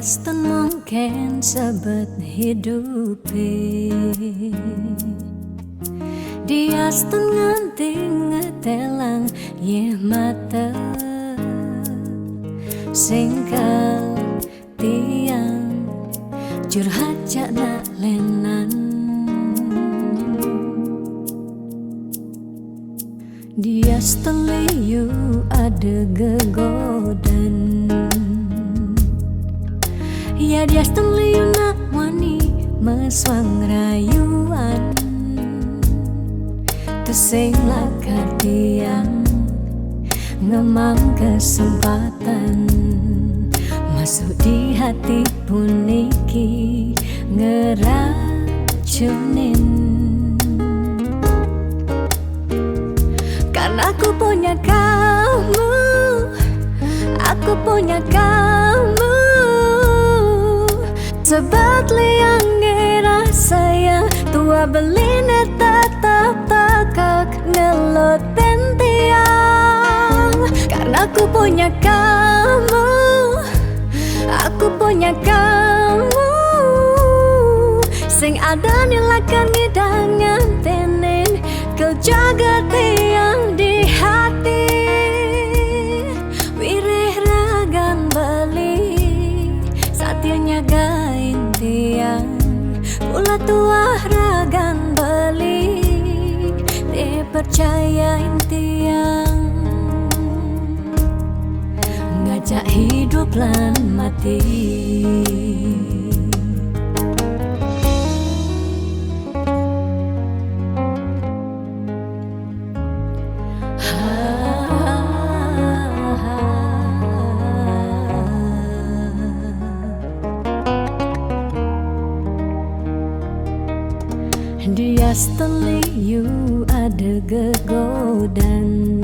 Diaston mungkin sebet hidupi, Diaston nganti ngetelang ye mata singkal tiang curhat jak nak lenan. Diaston liyu ada gegodan, ya Diaston liyu nak wani meswang rayuan, tesing lakar tiang ngemang kesempatan masuk di hati puniki ngeracunin. Karena aku punya kamu, aku punya kamu, sebab liang ngerasa yang tua beline tetap takak ngelot tiang. Karena aku punya kamu, aku punya kamu, sing ada nilakan ngidangan tenen kau jaga tiang di hati. Wireh ragan beli satya nyagain tiang, pula tua ragan beli dipercayain tiang, ngajak hidup lan mati. Diaston liyu ada gegodan,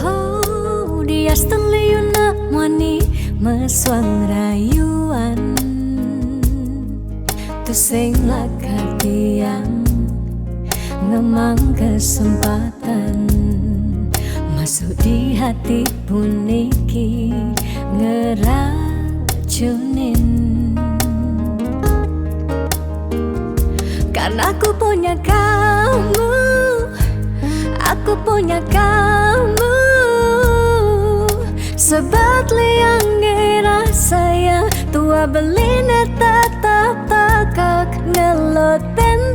oh Diaston liyu nak wani meswang rayuan, tesing lakar tiang ngemang kesempatan masuk di hati puniki ngeracunin. Karena aku punya kamu, aku punya kamu, sebab liang ngerasa yang tua beline tetap takak ngelot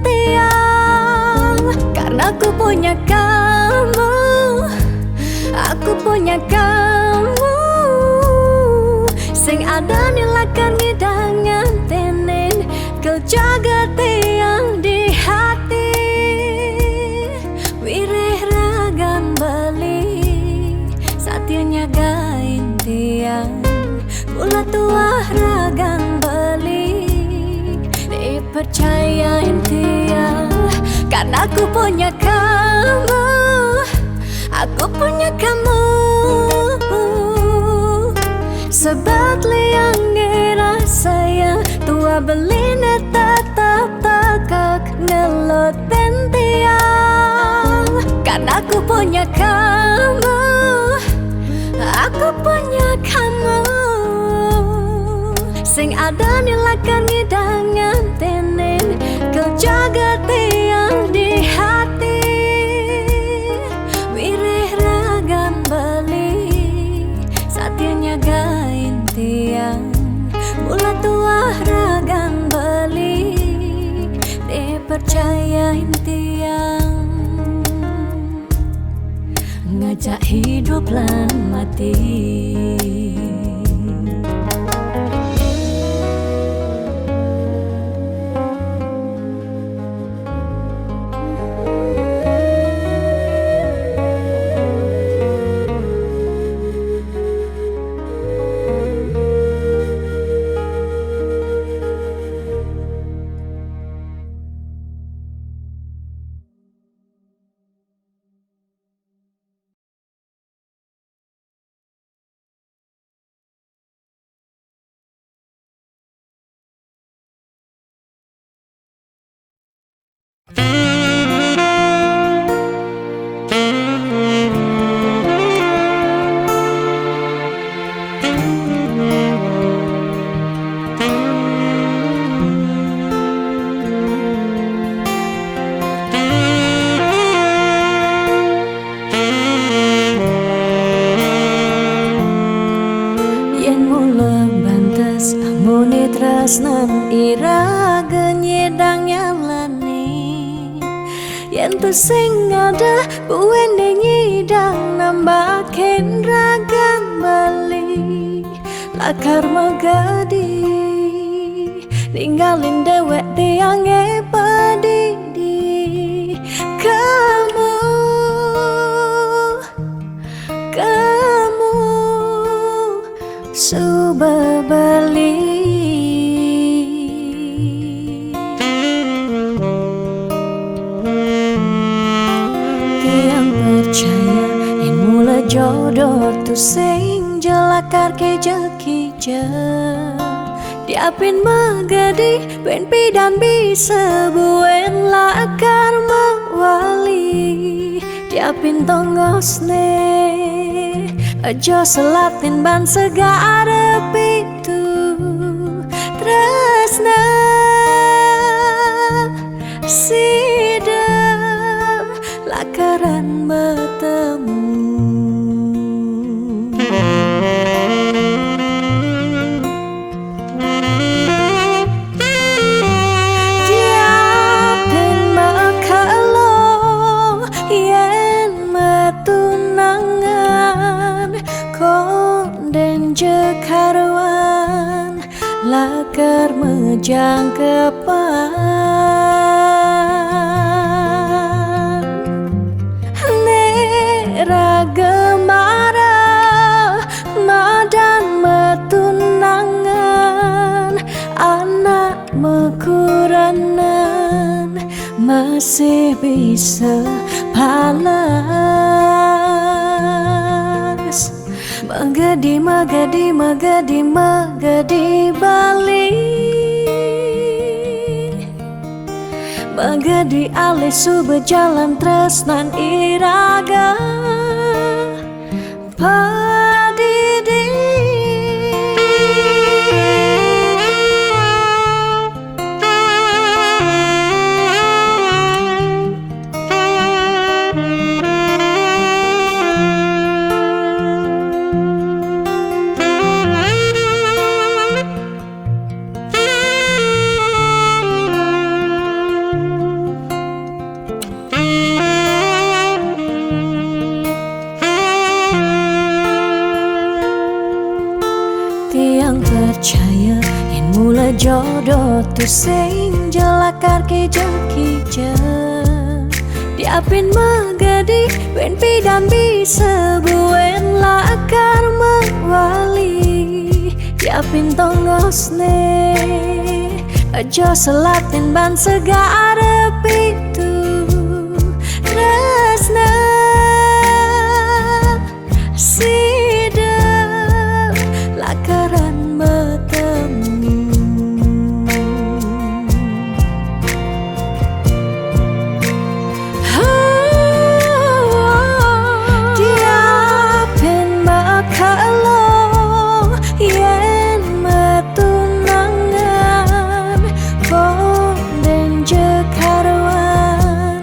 tiang. Karena aku punya kamu, aku punya kamu, sing ada nilakan ngidangan tenen kau jaga tiang di hati. Wireh ragan beli satya nyagain tiang, pula tua ragan beli dipercayain tiang. Karena aku punya kamu, aku punya kamu, sebab liang ngerasa yang tua beline tetap takak ngelot tiang. Karena aku punya kamu, aku punya kamu, sing ada nilakan ngidangan tenen kau jaga tiang di hati. Wireh ragan beli satya nyagain tiang, pula tua ragan beli dipercayain tiang, ngajak hidup lan mati. yen tu sing ada buwene nyidang nambah ragan bali lakar magadi ninggalin dewek tiange padidi kamu subah balik. Tiang percaya yang mula jodoh tu sing jelakar keja-keja diapin magadi ben pidan bisa buen lakar mawali diapin tongosne aja selatin ban segara pitu tresna sidam lakaran bertemu. Diapin makalo yen metunangan konden jekaruan lakar mejang kepan nera gemara madan metunangan anak mekuranan masih bisa balas magadi magadi magadi magadi bali magadi alih subah jalan tresnan iraga padidi. Tiang percaya yang mula jodoh tu sing jelakar keja-keja diapin magadi ben pidan bisa buen lakar mawali diapin tongosne aja selatin ban segara pitu tresna sidam lakaran bertemu. Diapin makalo yen metunangan konden jekaruan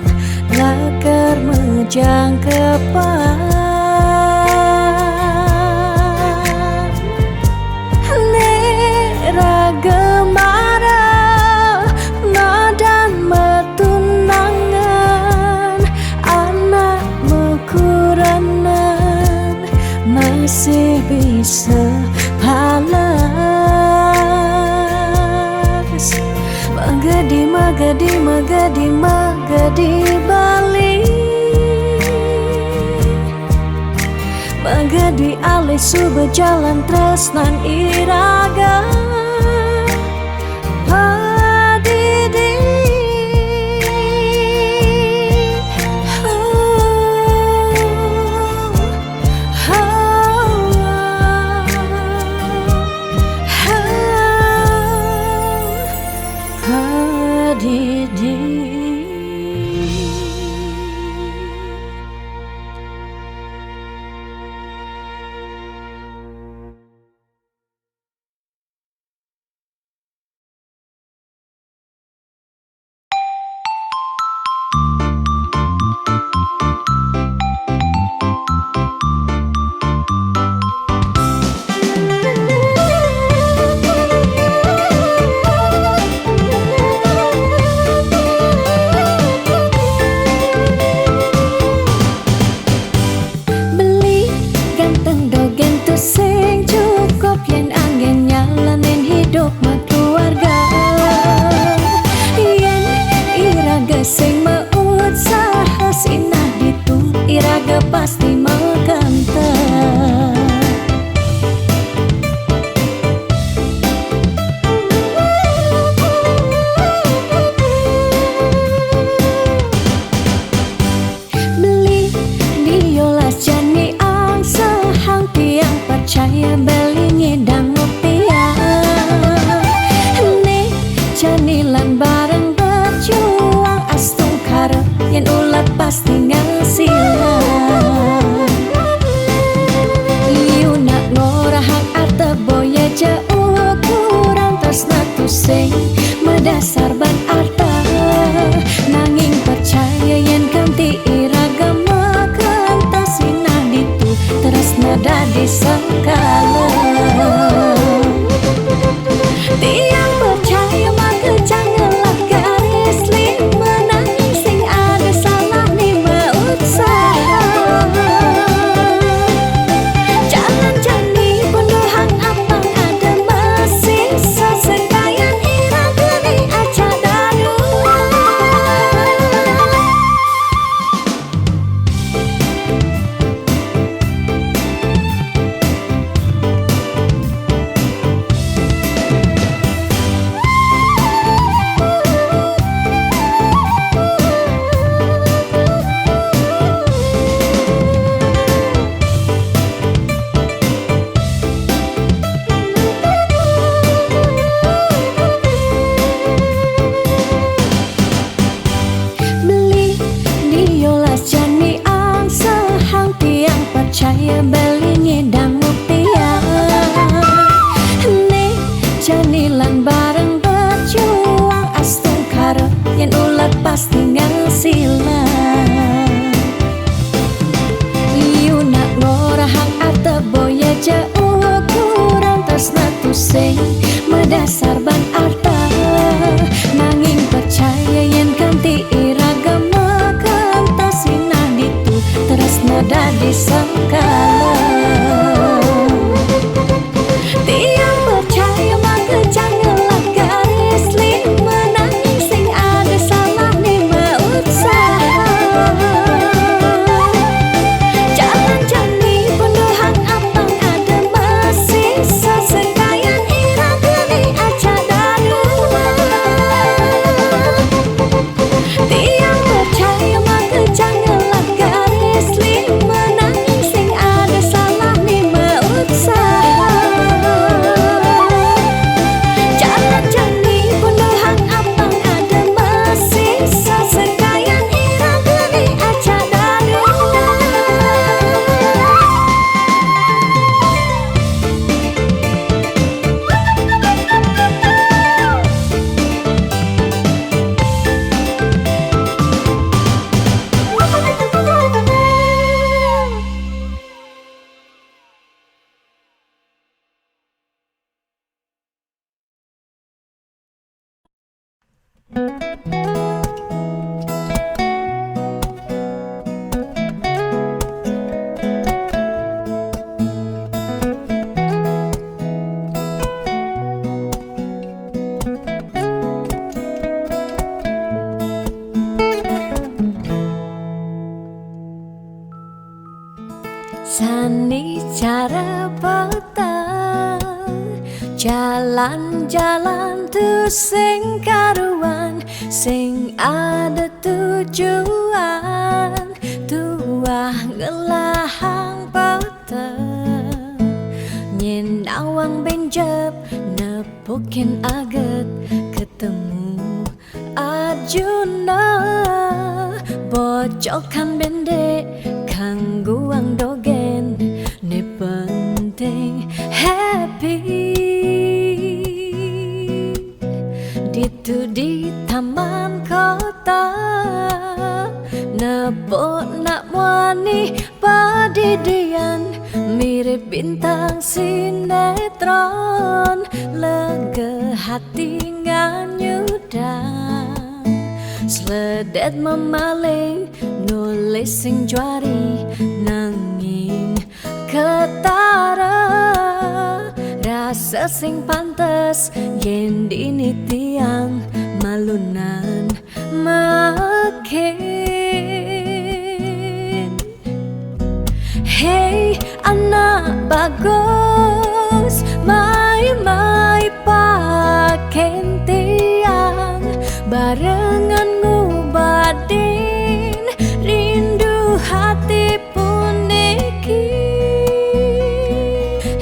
lakar mejang kepan gemara madan metunangan anak mekuranan masih bisa balas magadi magadi magadi magadi bali magadi alih subah jalan tresnan iraga padidi. Padidi. sing meusaha sinah ditu iraga pasti makanta. Beli diolas jani ang sahang tiang percaya beli ngedang rupiah. Nih janilan bareng berjuang astung karep yen ulat pasti ngasilan. Iu nak ngorahak arte boya jauh kurang tresna tu sing medasar ban arta. Nanging percaya yen kanti iragama kanta sinah ditu tresna dadi sangkala. Tiang percaya maka janganlah garis lima nanging sing ada salah ni meusaha. Jangan jani penuhang apang ada masih sesekayan iraga ni aja dadua. Beli diolas jani ang sahang tiang percaya beli ngedang rupiah. Nih janilan bareng berjuang astung karep yen ulat pasti ngasilan. Iu nak ngorahang arte boya jauh kurang tresna tu sing medasar ban arta. Nanging percaya yen kanti iragama kanta sinah ditu tresna dadi sangkala. Tiang percaya maka janganlah garis lima nanging sing ada salah ni meusaha. Jangan jani penuhang apang ada masih sesekayan iraga ni aja dadua. Tiang percaya maka janganlah garis lima nanging sing ada salah ni meusaha. Jangan jani penuhang apang ada masih sesekayan iraga ni aja dadua. Sani cara petang jalan-jalan tu sing karuan sing ada tujuan tuah ngelahang petang nyen awang benjep nepukin aget ketemu Arjuna bocokan bende kangguang dogen ne penting happy ditu di taman kota nebo nak wani padidian mirip bintang sinetron lega hati nganyudan sledet memaling nulis sing juari nanging ketara rasa sing pantes yen dini tiang malunan makin. Hey anak bagus, mai paken tiang barengan ngubatin rindu hati puniki.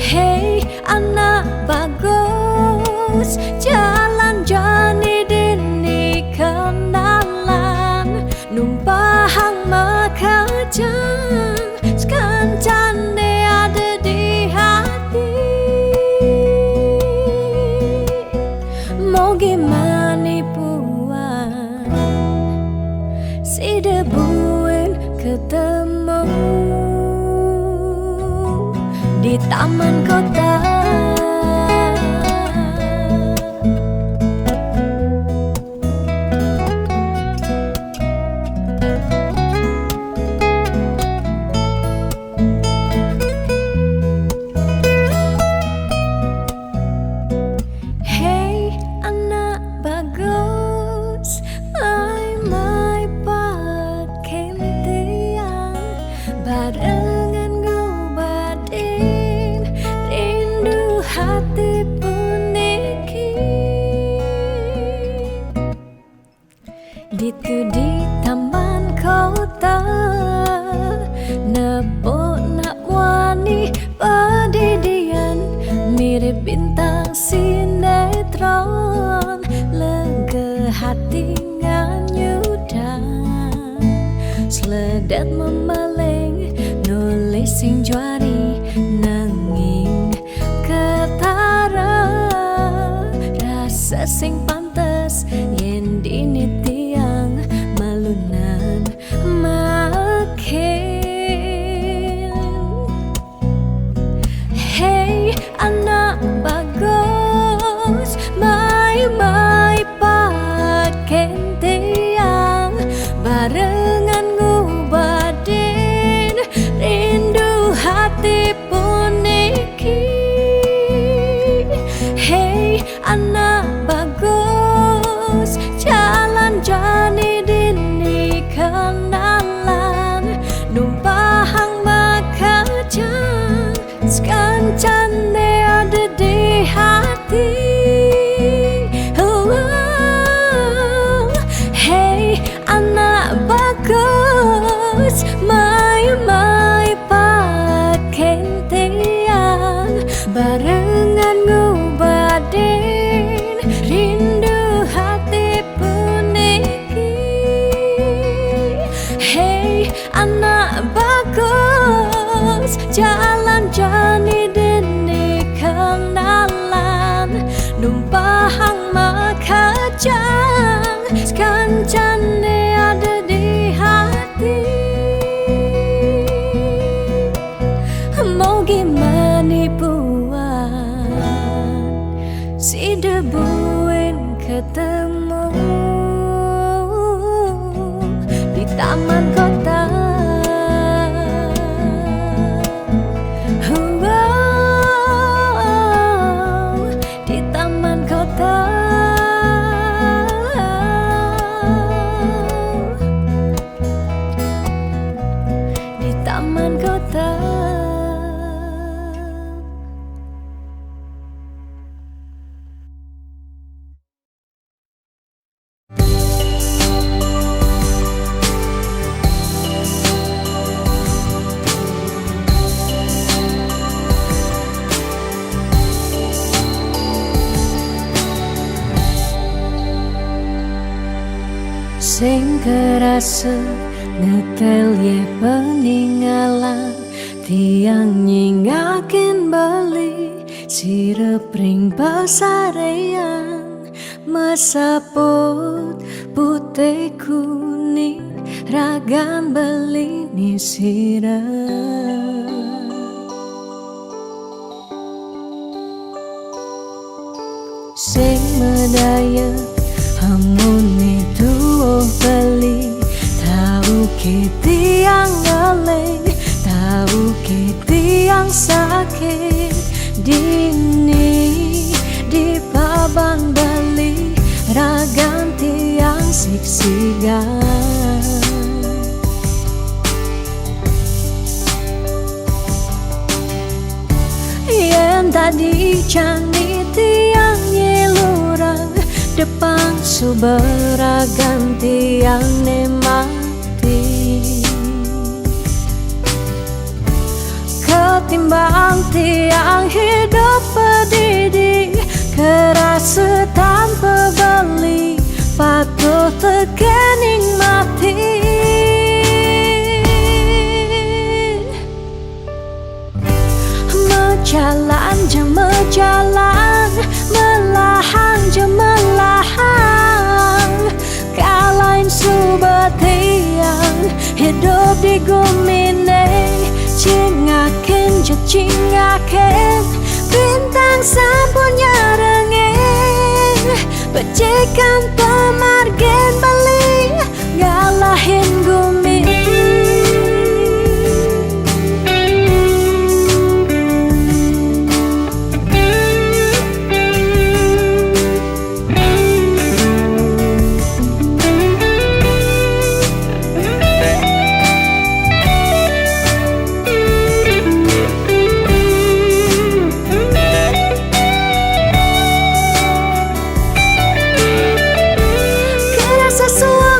Hey anak bagus, jalan jani dini kenalan numpahang makajang sekancan ada di hati. Mau gimana puan si debuin ketemu di taman kota. Hey anak bagus, mai paken tiang barengan ngubatin rindu hati puniki. Ditu di taman kota nebok nak wani padidian mirip bintang sinetron lega hati nganyudan seledet memeleng nulis sing juari nanging ketara rasa sing pantes yen dini tiang malunan makin. Hey anak bagus, mai paken tiang barengan ngubatin rindu hati puniki. Hey anak bagus, jalan jani dini kenalan numpahang makajang sekancan ada di hati. Hey anak bagus, mai paken tiang barengan ngubatin rindu hati puniki. Hey anak bagus, jalan jani dini kenalan numpahang makajang sekancan ada di hati. Mau gimana puan si debuin ketemu di taman kota. Di taman kota. Di taman kota. Sing kerasa netel ye peninggalan tiang nyingakin bali sirep ring pasarean mesaput putih kuning ragam beli ni sirep. Sing medaya hamune tuh beli tahu kiti yang ngeleng tahu kiti yang sakit dini di paban beli ragam tiang si sigang yang tadi cani tiang yelurang depan suberagan tiang nemati ketimbang tiang hidup pedidi kerasa tanpa beli patut tekening mati jalan je jalan melahang je melahang kalain subatiang hidup di gumine cingaken je cingaken bintang sampunya rengeng becekan pemargen beli ngalahin gumi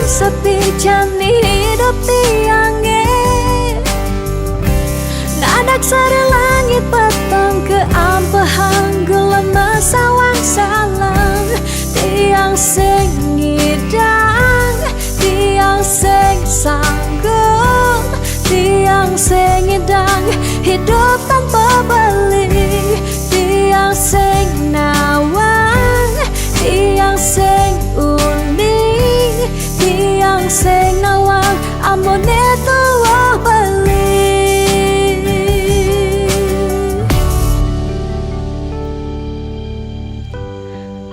sepi jani hidup tiangnya nadak sari langit petang ke ampahan gelema sawang salang tiang sing ngidang tiang sing sanggup tiang sing ngidang hidup tanpa beli tiang sing nawang tiang sing unik tiang sing nawang amone tuwa beli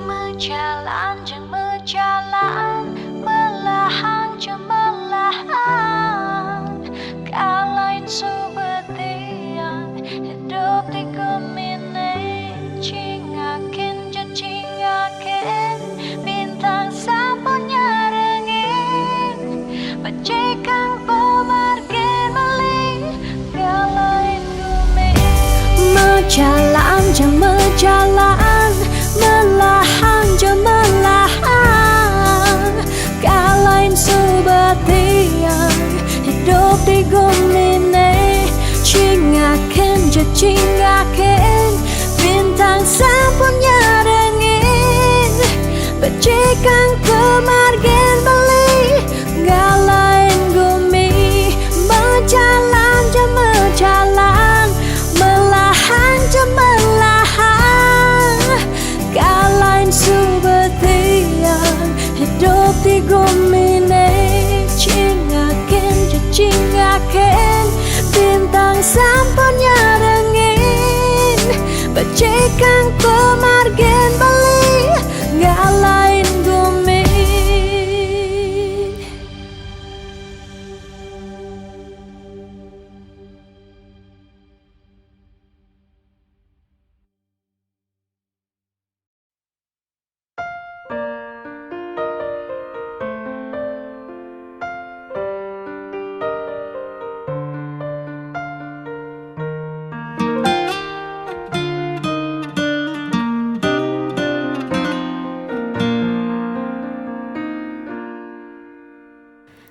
menjalan jeng menjalan melahang jeng melahang kalain subetian hidup di gemine cingaken je cingaken bintang sapunya becekan pemargen beli ngalahin gumi menjalan je menjalan melahang je melahang kalahin subatian hidup di gumine cingaken je cingaken bintang sapunya rengin becekan pemargen beli ngalahin gumi menjalan je menjalan melahang je melahang kalahin subetian hidup di gumine cingaken je cingaken bintang sampurnya rengin becekan pemargen beli ngalahin gumi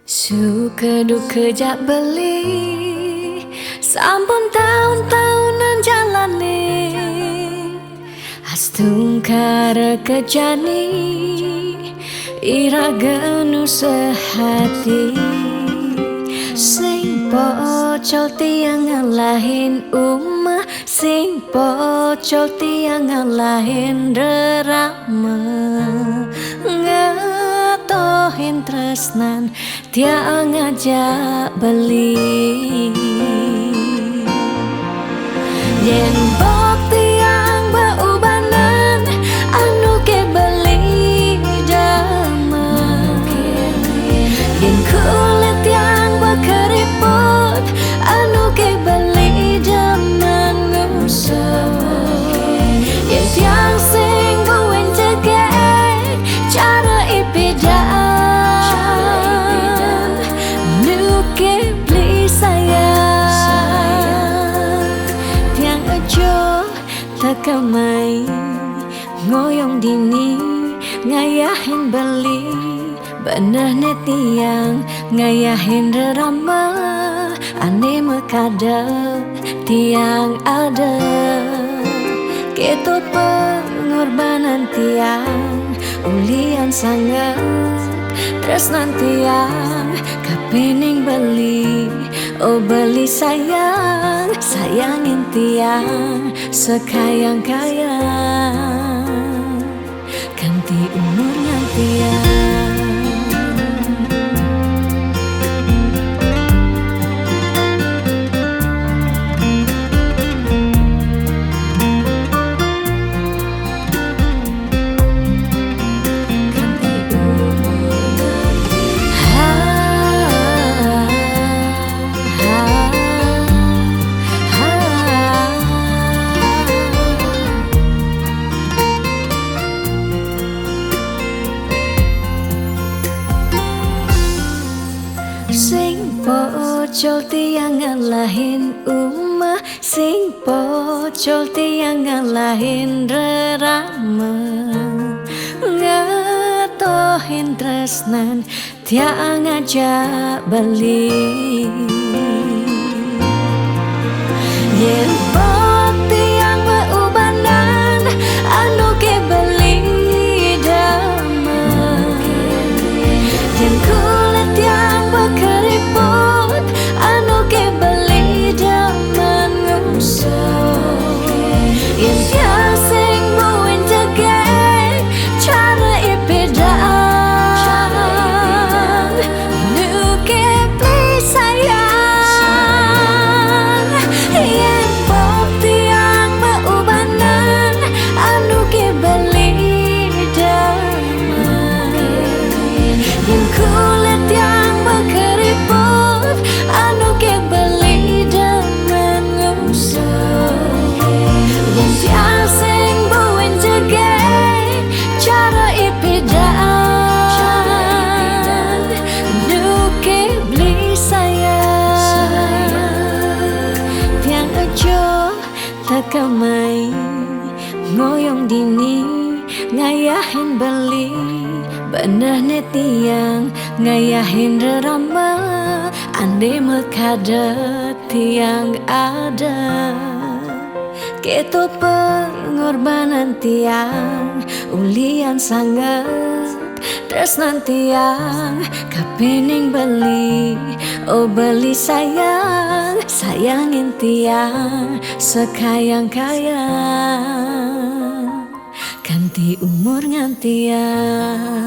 suka duka jak beli sampun tahun-tahunan jalani astungkara kejani iraganu sehati sing pocol tiang ngalahin umah sing pocol tiang ngalahin rerama ngatohin tresnan tiang ngajak beli yen bok tiang beubanan anu ke beli damai yen kulit tiang bekeriput anu ke beli zaman usah yen tiang sing gowen cegek cara ipidah tekamai ngoyong dini ngayahin beli bener netiang ngayahin rerama ane mekada tiang ada keto pengorbanan tiang ulian sangat tresnan tiang kapening beli oh beli sayang sayangin tiang sekayang-kayang ganti umurnya tiang. Sing pocol tiang ngalahin umah, sing pocol tiang ngalahin rerama, ngatohin tresnan tiang ngajak beli. Yen pot tiang beubanan anu ke beli damai, yen kulit tiang keriput anu ke beli daman ngusuk yen sing buin jegek cara ipedang nu ke beli sayang yen pop tiang beubanan anu ke beli damai yen kulit tiang keriput anu ke beli daman ngusuk yen sing buin jegek cara ipedang nu ke beli sayang tiang aja tekamai ngoyong dini ngayahin beli bener netiang ngayahin rerama ande mekada tiang ada keto pengorbanan tiang ulian sangat tresnan tiang kapening beli oh beli sayang sayangin tiang sekayang-kayang ganti umur ngantiang.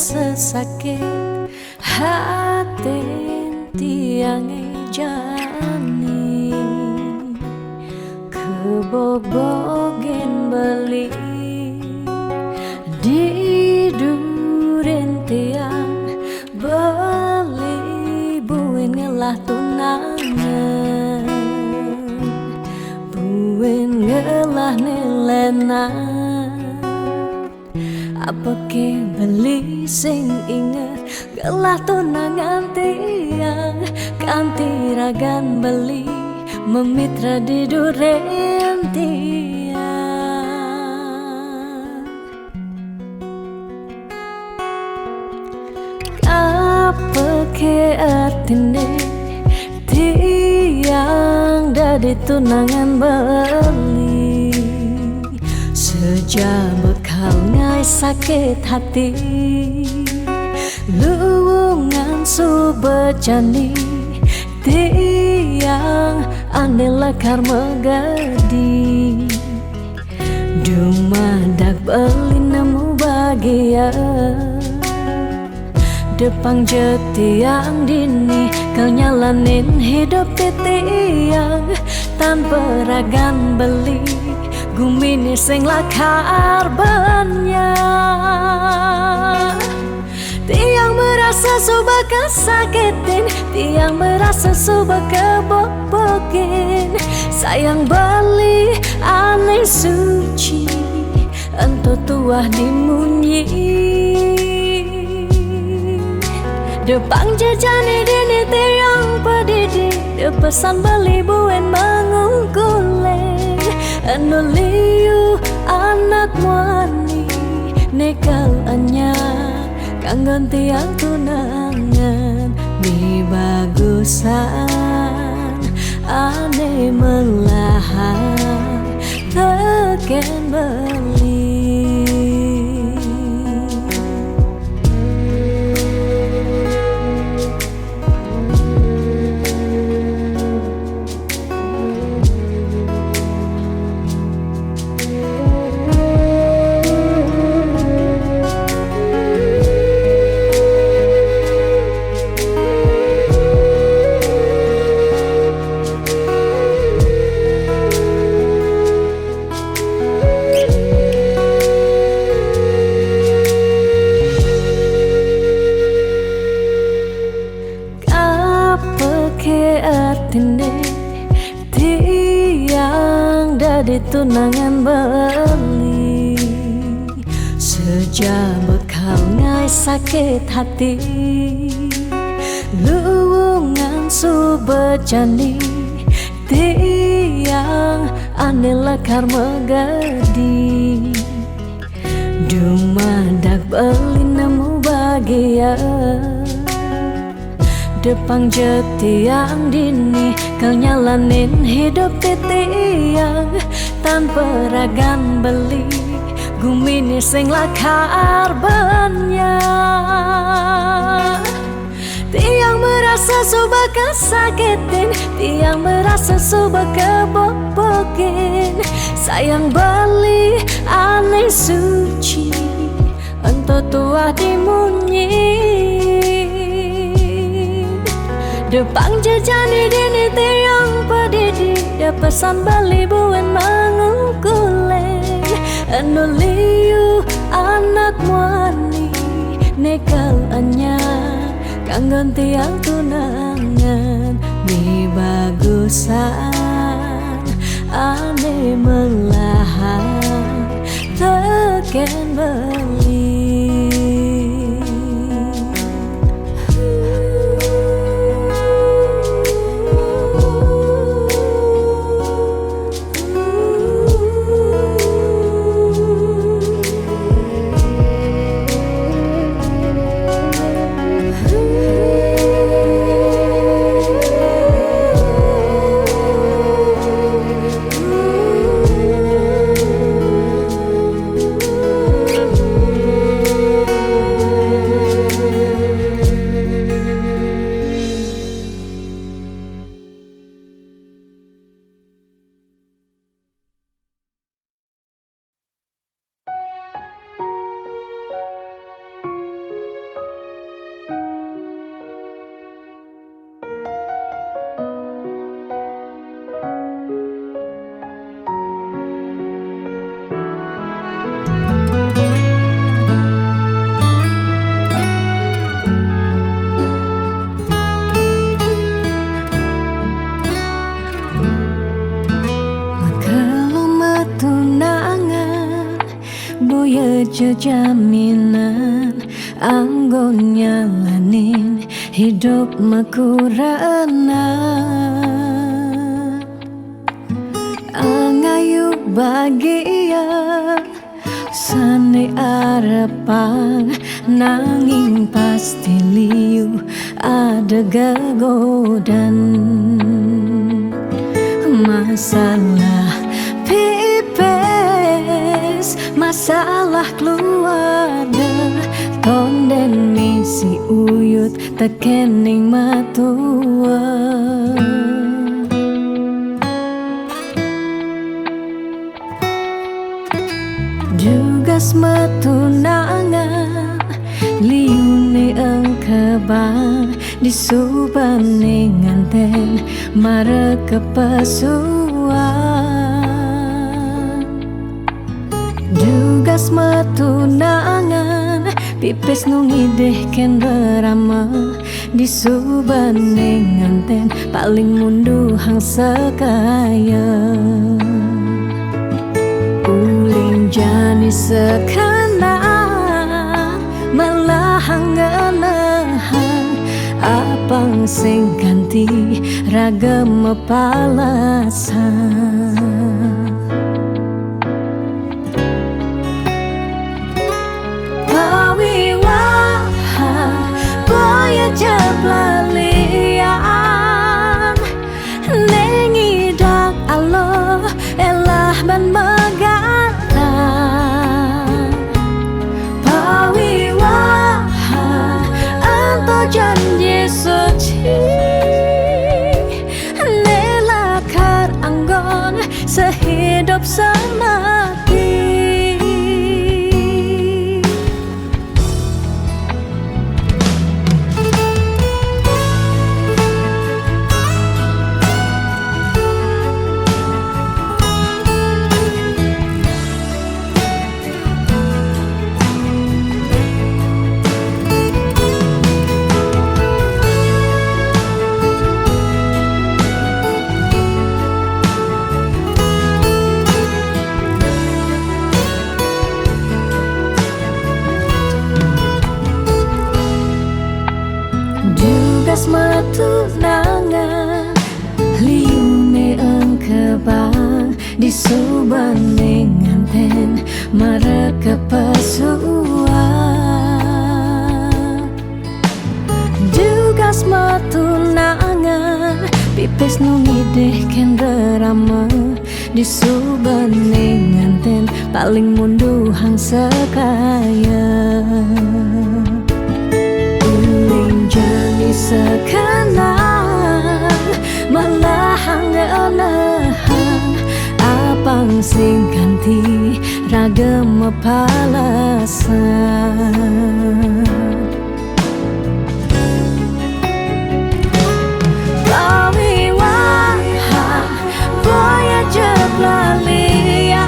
Sesakit hati tiang jani kebobogen beli di duren tiang beli buin ngelah tunangan buin ngelah nelenan apa ke beli sing inget gelah tunangan tiang kanti ragan beli memitra di duren tiang apa ke artine tiang dari tunangan beli sejak bekal ngai sakit hati luwungan subecani tiang ane lakar megadi dumadak beli nemu bahagia Depan jeti yang dini kau nyalanin hidup tiang tanpa ragan beli gumini sing lakar banyak. Tiang merasa subah kesakitin, tiang merasa subah kebobokin. Sayang beli aneh suci, entah tuah dimunyi. Depan jejani dini tiang pedidi, depesan beli buen mengungkuleng. Anuliu anak muani, nekal anyar kangen tiang tunangan. Di bagusan aneh melahan teken beli. Tiang dari tunangan beli sejak bekal ngai sakit hati luwungan subejani. Tiang ane lakar megadi dumadak beli nemu bahagia. Depan jeti yang dini kau nyalanin hidup tiang tanpa ragan beli gumini sing lakar banyak. Tiang merasa subah kesakitin, tiang merasa subah kebobokin. Sayang beli aneh suci, entah tuah dimunyi. Depan jejani dini tiang pedidi, depesan beli buen mengungkuleng. Anuliu anak muani, nekal anyar kangen tiang tunangan. Di bagusan aneh melahan teken beli. Jaminan anggon nyalanin hidup makurana angayu bahagia sane arepang nanging pasti liu ada gagodan masalah pipes masalah keluarga tonden misi uyut tekening matua jugas matunangan liune engkau kebang di subane nganten mare kepesuan dugas metunangan pipis nungideh ken berama di subane nganten paling mundu hang sekaya uling jani sekana malah hangenahan apang sing ganti ragam palasan jablalian nengidak Allah elah ban megala pawiwahan anto janji suci nelakar anggon sehidup semati matunangan liune engkebang di subane nganten mare kepesuan dugas matunangan pipis nungideh ken berama di subane nganten paling mundu hang sekaya jani sekarang malah hangenahan apang sing ganti ragam palasan pawiwahan boya jablalian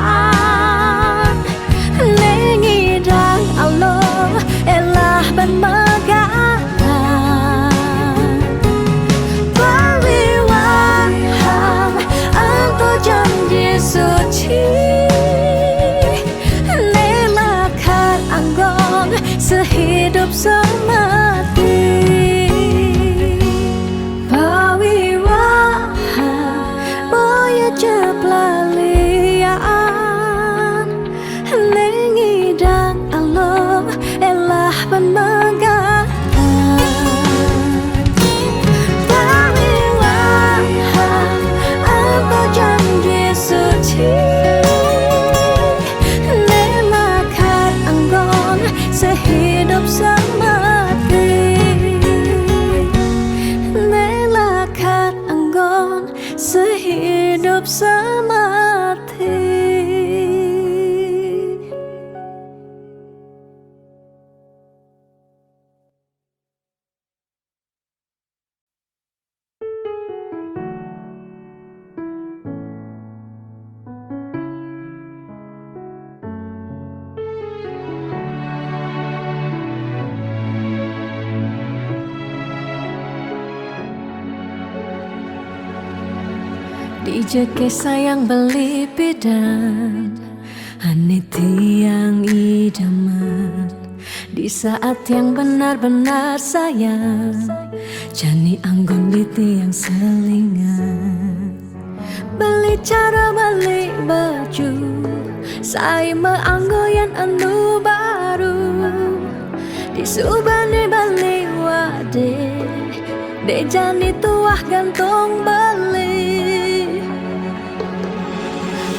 nengidang Allah elah ban suci nelakar anggon sehidup semati pawiwahan boya jablalian nengidang Allah elah ban megala pawiwahan apa janji suci nelakar anggon sehidup semati nelakar anggon sehidup semati Dijeke sayang beli bidan Ane tiang idaman Di saat yang benar-benar sayang Jani anggon di tiang selingan Beli cara beli baju Saya meanggoyan anu baru Di subane beli wade De jani tuah gantung beli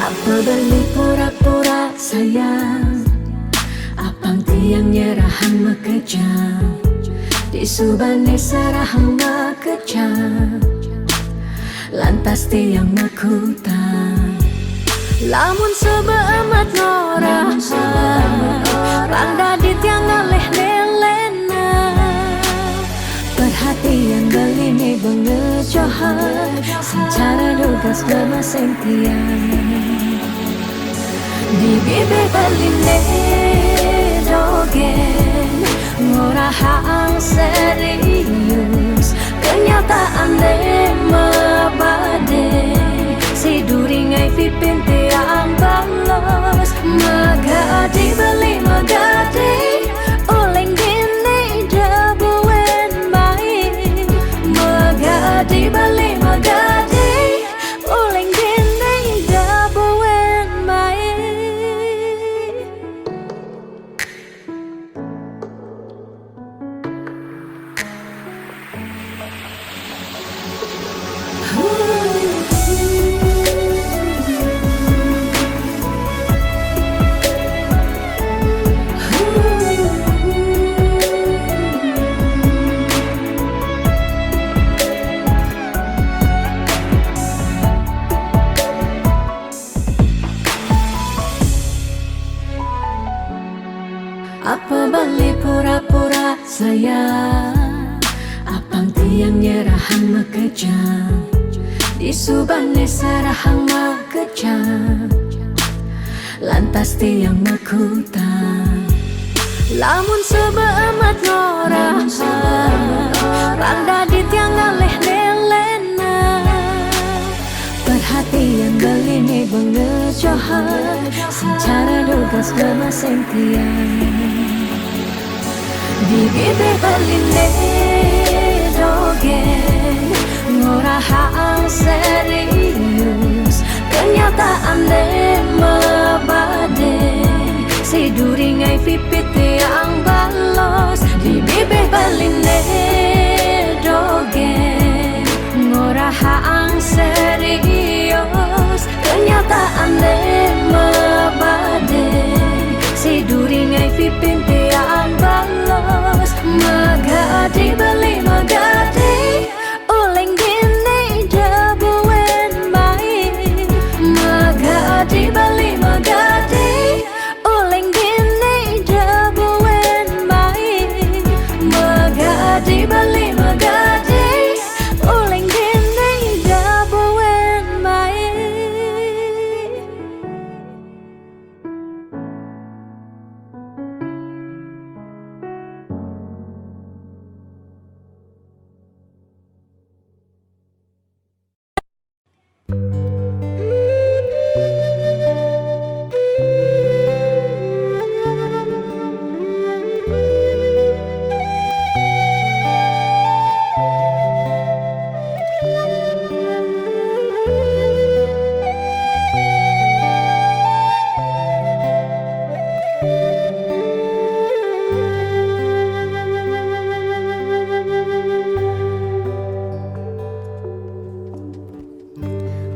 Apa beli pura-pura sayang Apang tiang nyerahan mekejam Di subane serahan mekejam Lantas tiang mekutang Lamun sebeamat norahan Pangda di tiang ngaleh nelena mengejohan secara lugas memasang tiang di bibir beline dogen ngorahang serius kenyataan mabade si duringai pipin tiang balos magadi beli magadi oleng gini dabuen mai magadi beli magadi oleng gini dabuen mai apa balik pura-pura sayang apang tiang nyerahang makejam disubane sarahang makejam lantas tiang makutang lamun sebeamat norah randa di tiang ngaleh nelena perhatian beline bengejohan secara lugas memasang tiang di bibir beline dogen ngorahang serius kenyataan mabade si duringai pipit yang balos di bibir beline dogen ngorahang serius kenyataan mabade si duringai pipin tiang balos magadi beli magadi oleng gini dabuen mai magadi beli magadi oleng gini dabuen mai magadi beli magadi oleng gini dabuen mai.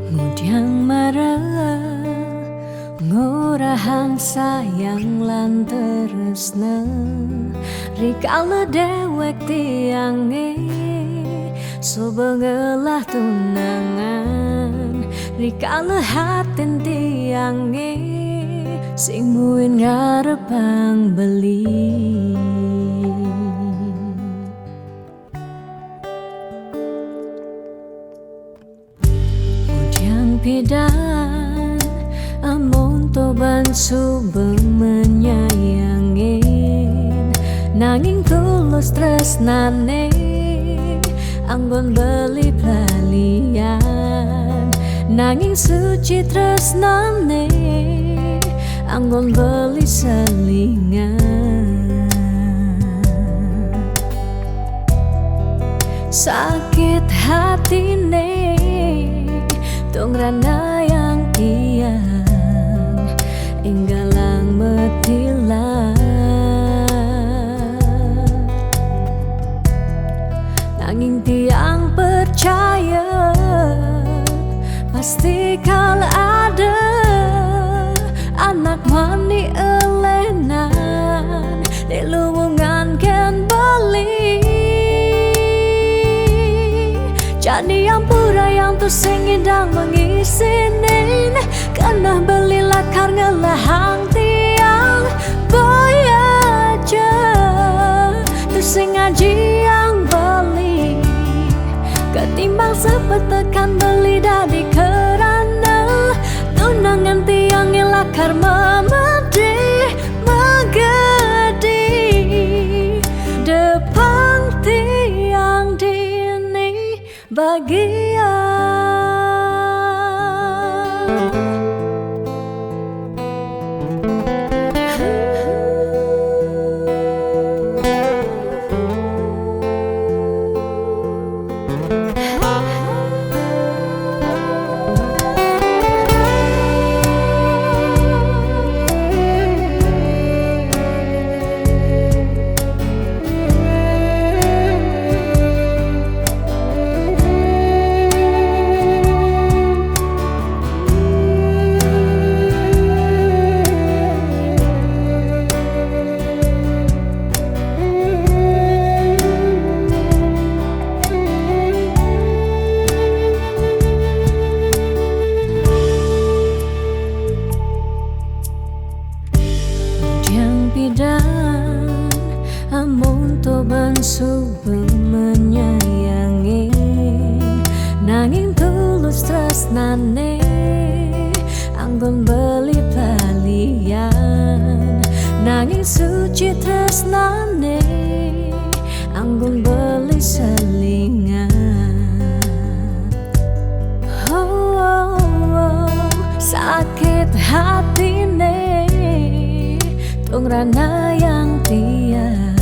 Mudyang marah ngorahang sayang lan tresna rikala dewek tiange sobengelah tunangan rikala hatin tiange sing muin ngarepang beli pidan amon toban suba menyayangin nanging tulus tresnane anggon beli pelalian nanging suci tresnane anggon beli selingan sakit hatine tong rana yang tiang inggalang metilang nanging tiang percaya pasti kal ada anak mani elenan di luwungan ken bali jadi yang pura yang tu singidang mengisinin karena belilah karena lahang tiang boy aja tu singaji yang beli ketimbang sepetekan beli dadi kerana tunangan tiang elakar memedi megedi depan tiang dini bahagia. Dan amun to bansuba menyayangi nanging tulus tresnane anggon beli balian nanging suci tresnane anggon beli selingan. Sakit hatine tungrana yang tiang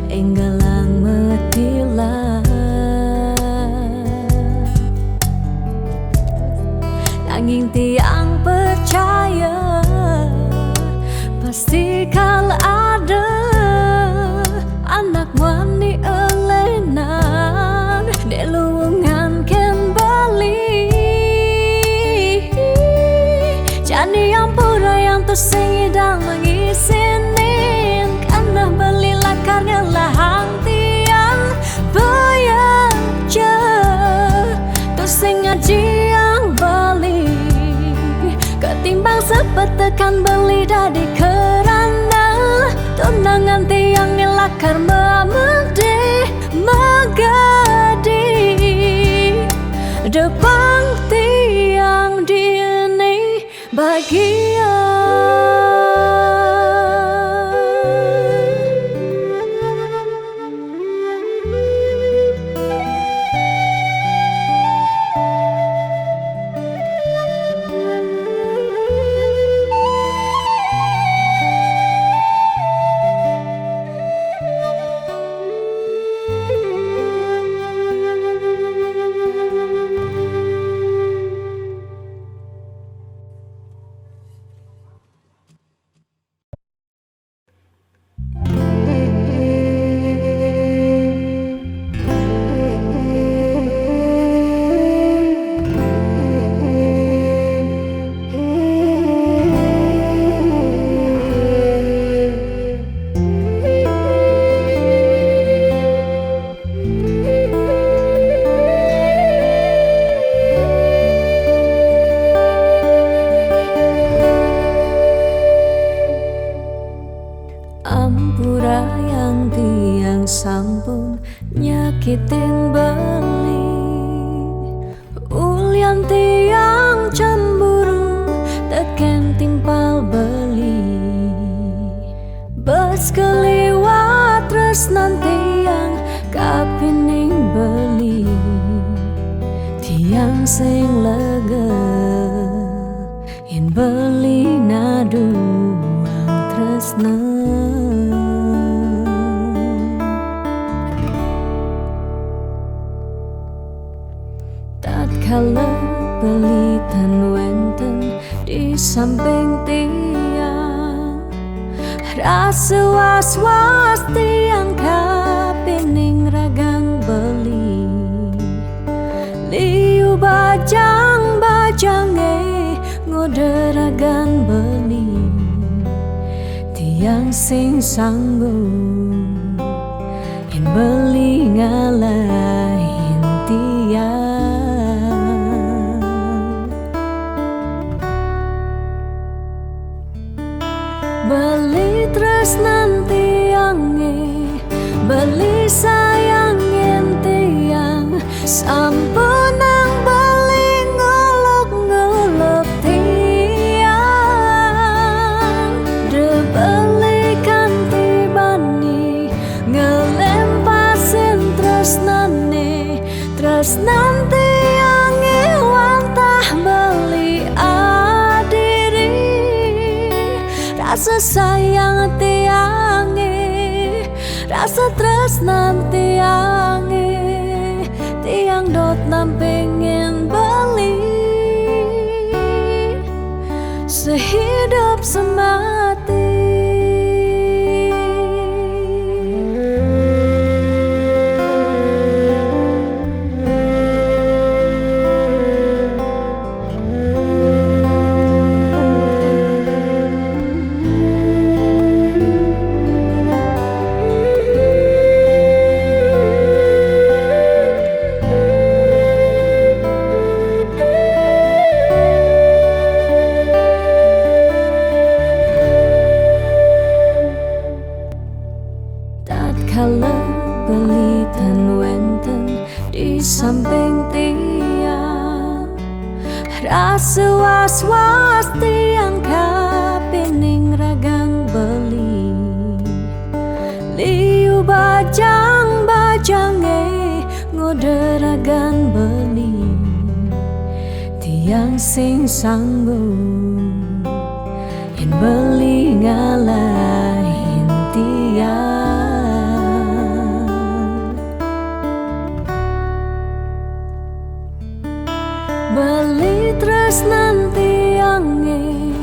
enggalang metilah nanging tiang percaya pasti kal ada anak wani elenan deluungan ken bali jani yang pura yang tersing dan mengisinin karena beli lakarnya lahang tiang bayar je tersing ngaji yang beli ketimbang sepetekan beli dadi kerana tunangan tiang lakar memedi megadi depan tiang dini bahagia. Ampura yang tiang sampun nyakitin beli ulian tiang cemburu teken timpal beli bes keliwat tresnan tiang kapining beli tiang sing lega yen beli naduang tresnan tatkala pelitan wenten di samping tiang rasa was-was tiang kapining ragang beli liu bajang-bajange ngoderagan beli tiang sing sanggup yen beli ngalahin tiang beli tresnan tiange beli sayangin tiang Sampunang bali nguluk-nguluk tiang debelikan tibani ngelempasin tresnan tiange wantah beli adiri rasa sayang tiange rasa tresnan tiange tiang dot nam pengen bali sehidup semati. Tatkala belitan wenten di samping tiang rasa was-was tiang kapining ragang beli liu bajang-bajange ngoderagan beli tiang sing sanggup yen beli ngalahin tiang beli tresnan tiange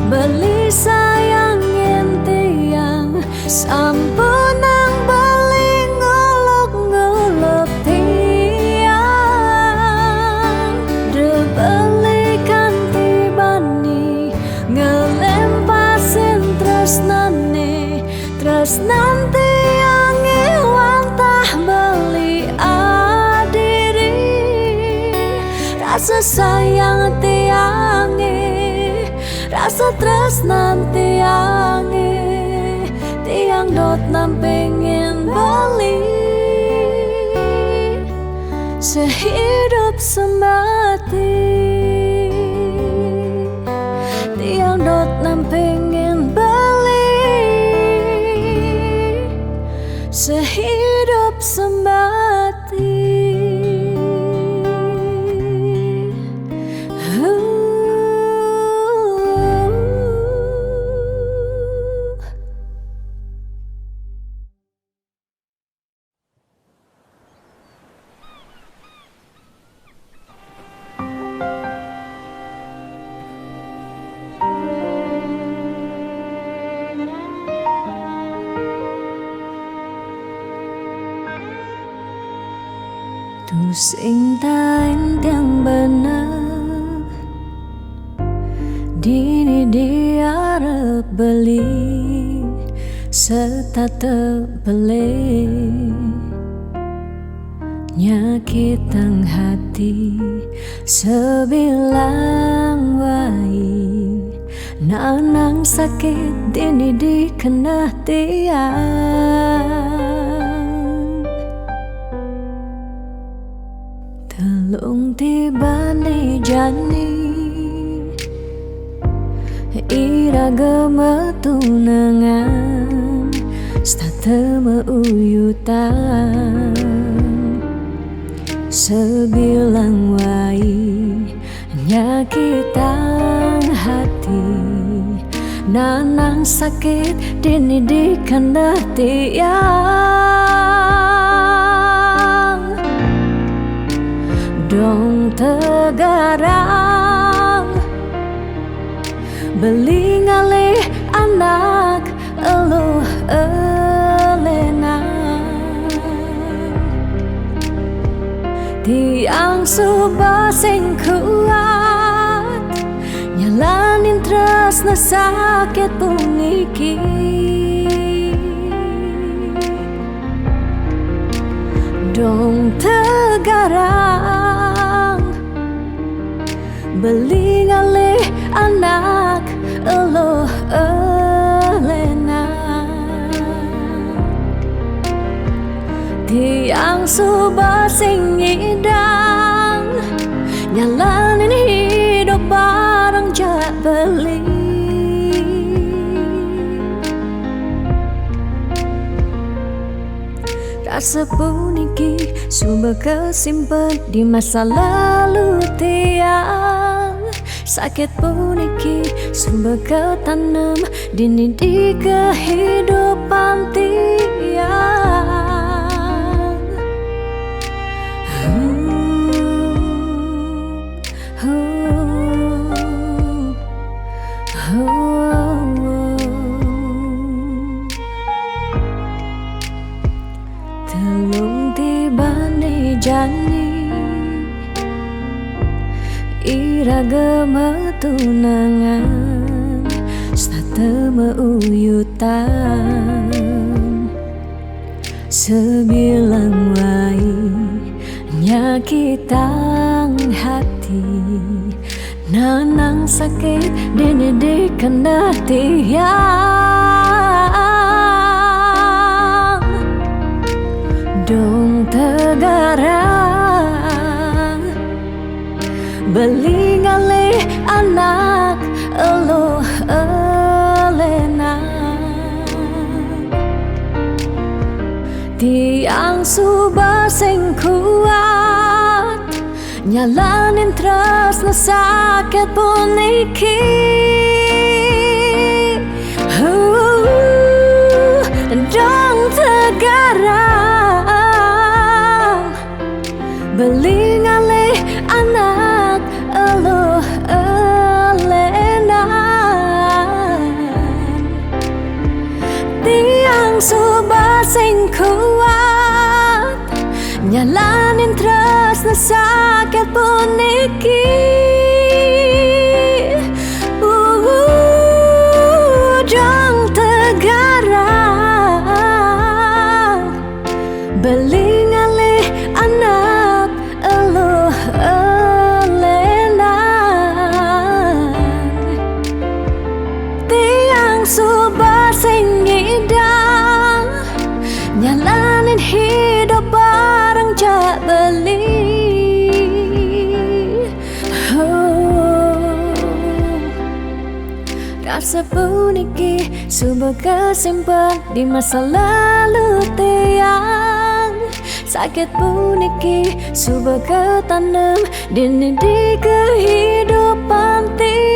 beli sayangin tiang sampunang beli nguluk-nguluk tiang debelikan tibani ngelempasin tresnan tiange wantah beli adiri rasa sayang tiange rasa tresnan tiange tiang dot nam pengen bali sehidup semati tiang dot nam pengen bali sehidup semati. Tu sing tain yang benar dini diarep beli serta terbeli nyakitan hati sebilang wai nanang sakit dini dikena tiang telung tibani jani iraga metunangan stata meuyutan sebilang wai nyakitan hati nanang sakit dini dikena tiang dong tegarang beli ngalih anak eluh elena tiang subah sing kuat nyalanin tresna sakit pungiki dong tegarang beli ngalih anak eluh elena tiang subah sing idang, nyalanin hidup bareng jak beli. Rasa puniki sumber kesimpan di masa lalu tiang. Sakit puniki sumber ketanam dini di kehidupan tiang. Telung tibane jani iragama tunangan satema uyutan sebilang wai nyakitang hati nanang sakit dene de kena tiang dong tegarang beli ngale anak elo elena tiang subah sing kuat nyalanin terus na sakit puniki dong tegarang beli ngale anak elo elena tiang subah sing kuat nyalanin terus na sakit puniki dong tegarang beli ngale anak elo elena tiang subah sing idang nyalanin hidup bareng jak beli. Rasa puniki sumber kesimpan di masa lalu tiang. Sakit puniki sumber ketanam dini di kehidupan tiang.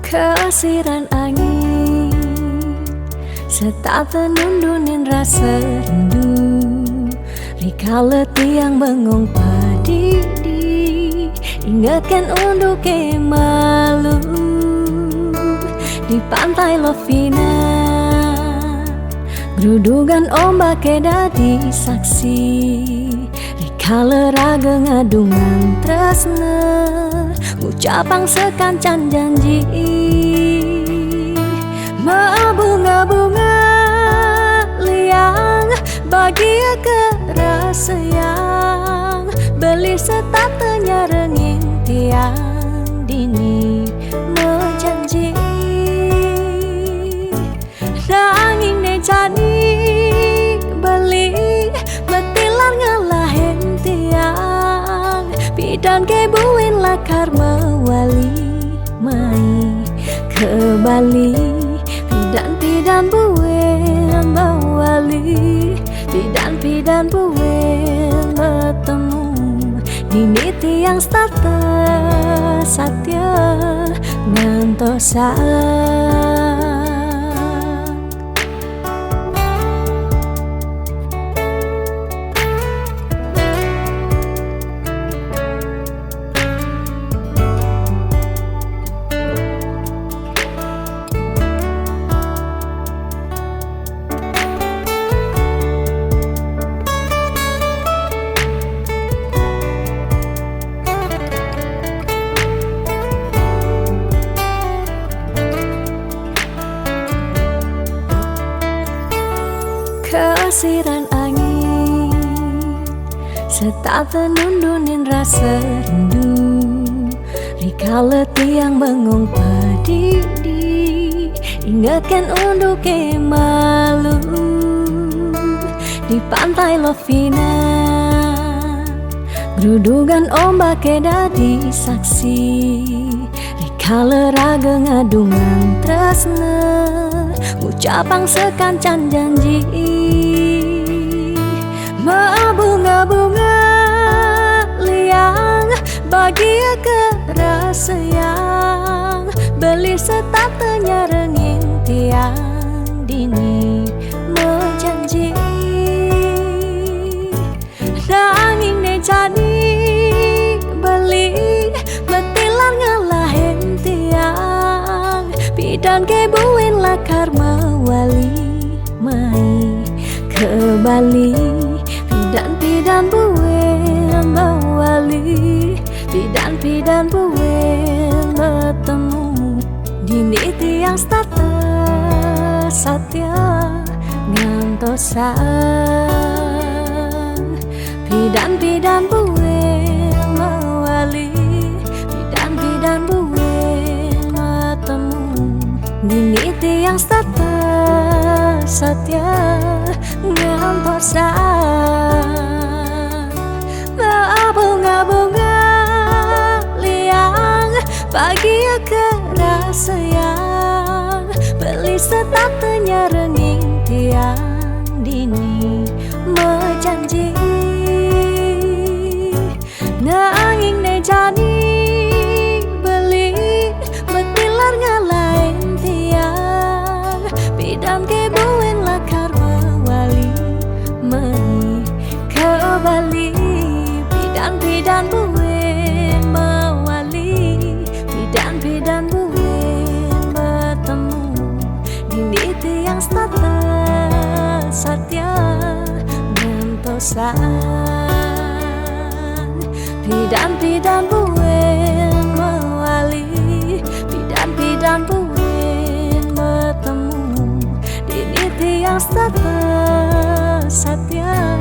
Kesiran angin setata nundunin rasa rindu rikala tiang bengong padidi ingatkan untuk malu di pantai Lovina gerudugan ombak dadi saksi rikala raga ngadungan tresna ucapang sekancan janji bunga-bunga liang bahagia kerasa yang beli setatenya rengin tiang dini menjanji nangin jani beli betilar ngalahin tiang bidan kebuin lakar mewali mai ke Bali pidan buin mewali pidan buin bertemu dini tiang starter satya ngantosan pasiran angin, serta tenundunin rasa rindu. Rikala tiang bengong pedih, ingatkan untuk malu di pantai Lovina. Gerudugan ombak dadi saksi, rikala raga ngadungan tresna, ucapang sekancan janji. Bunga-bunga liang bahagia kerasa yang beli setatenya rengin tiang dini menjanji. Nanging ne jadi beli betilan ngalahin tiang, bidan kebuin lakar mawali mai ke Bali. Pidan buin mawali, pidan buin bertemu dini tiang starter satya ngantosan. Pidan buin mawali, pidan buin bertemu dini tiang starter satya ngantosan. Bunga-bunga liang bahagia kerasa yang beli setatenya renging tiang dini menjanji. Nanging ne jadi beli betilar ngalahin tiang, bidan kebuin lakar mawali meni ke Bali. Pidan buin mawali, pidan buin bertemu dini tiang starter satya ngantosan. Pidan buin mawali, pidan buin bertemu dini tiang starter satya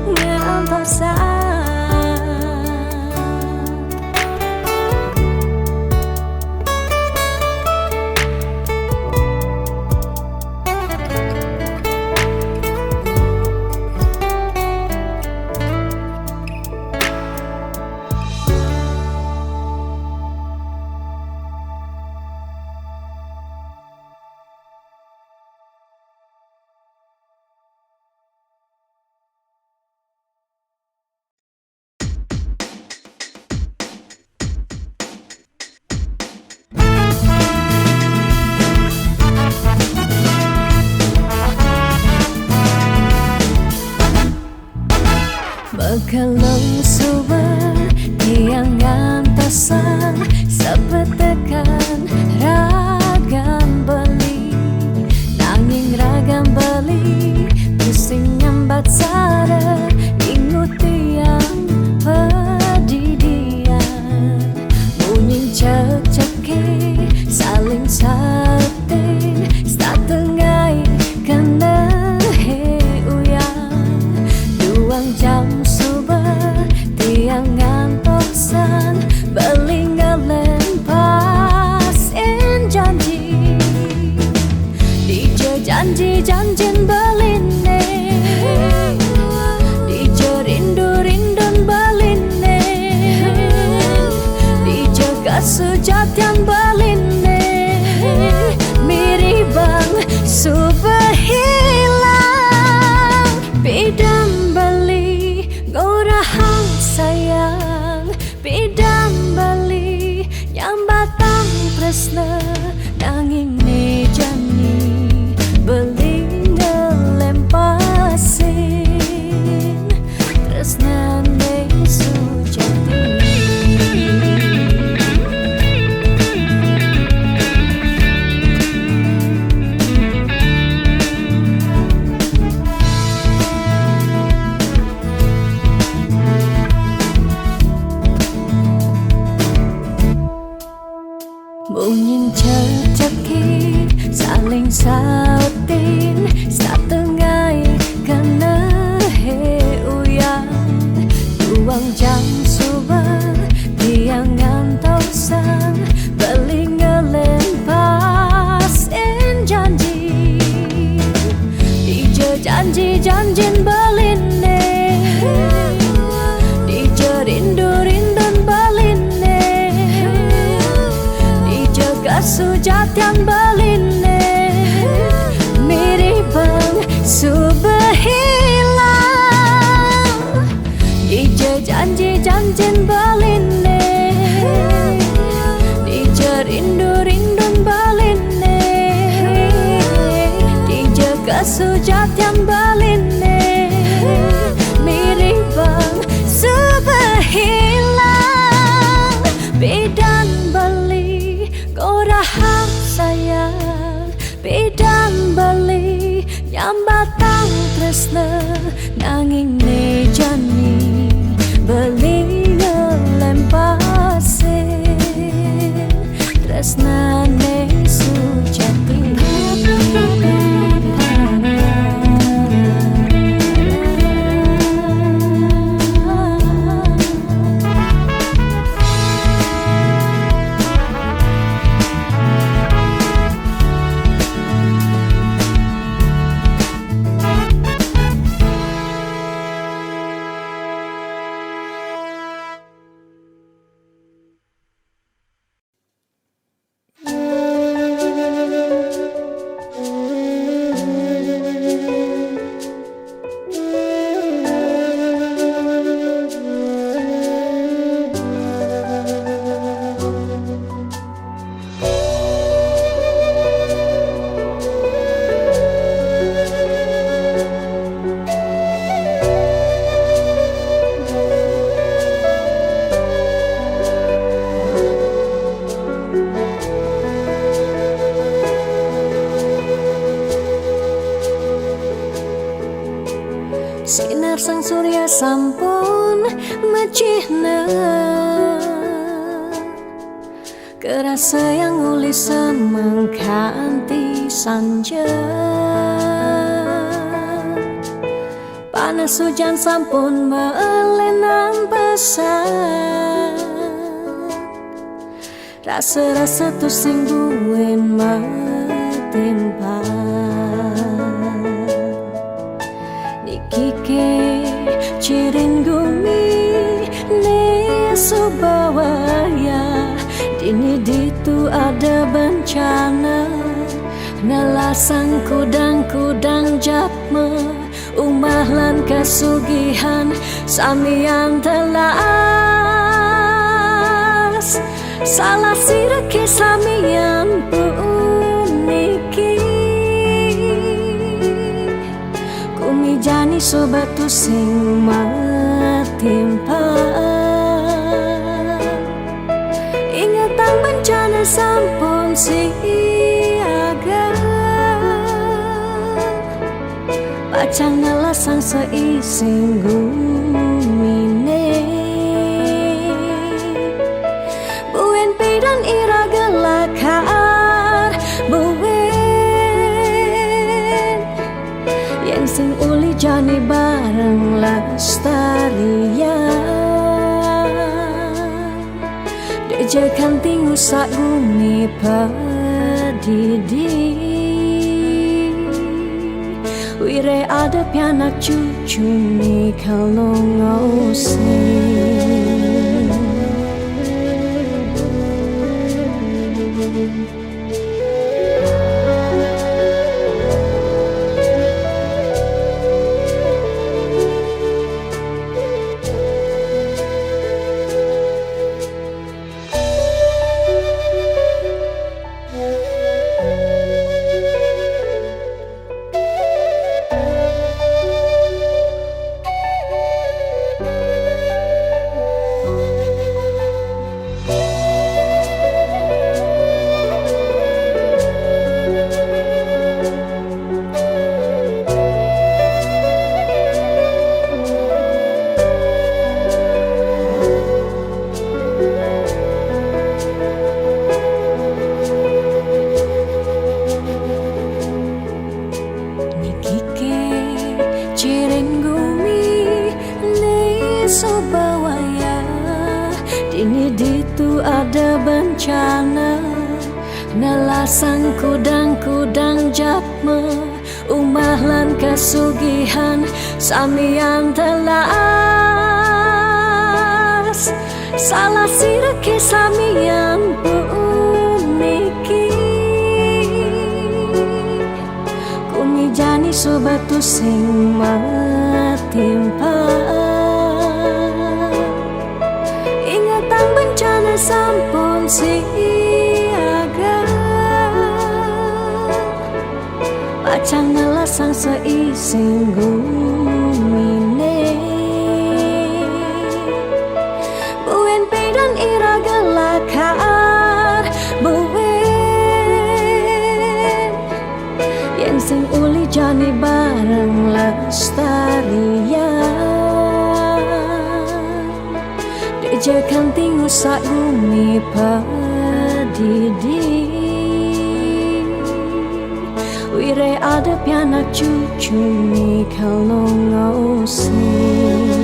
ngantosan. Bekelong suber tiang ngantosan, sepetekan ragam beli. Nanging ragam beli pusing nyambat sara, ingut tiang pedidian. Bunyi cek-ceki saling satin, start tengai kena he uyang. Duang jam tiang ngantosan belingalen pasin janji. Dice janji-janjin beline, dice rindu-rindun beline, dice kesejatian beline. Miribang subah hilang, bidang beli gorahang sayang, pidan beli nyambatang tresna. Nanging ne jani beli ngelempasin tresna ne sujati. Bunyin cek-ceki saling sautin, saat tengai kan jatian baline mirip bang super hilang bidan bali gorahang sayang bidan bali nyambatang tresna nanging ne jani beli ngelempase tresna ne sujati sinar sang surya sampun mecihna kerasa yang uli semangkanti sanja panas hujan sampun melenang pesan rasa-rasa tu sing buin metimpa Kike cirin gumi ne subawaya dini ditu ada bencana nelasang kudang-kudang japme umah lan kasugihan samian telas salah sirake samian puniki jani sobatu sing matimpa ingatan bencana sampun siaga pacang ngelasang seising gumine buen pidan ira gelakar buen yang sing uli jani bareng lestarian dejekan tinggu sak gumi padidi wire ada pianak cucu ni kalau ngausin Dini ditu ada bencana nelasang kudang-kudang japme umah lan kasugihan samian telas salah sirake samian puniki kumi jani sobatu sing matimpa bencana sampun siaga Macam melasang seising gumine Buen pedan ira gelakar Buen Yang sing uli jani bareng lestarian Dejekan tingu sak gumi padidi Wire ada pianak cucu ni kalau ngau sini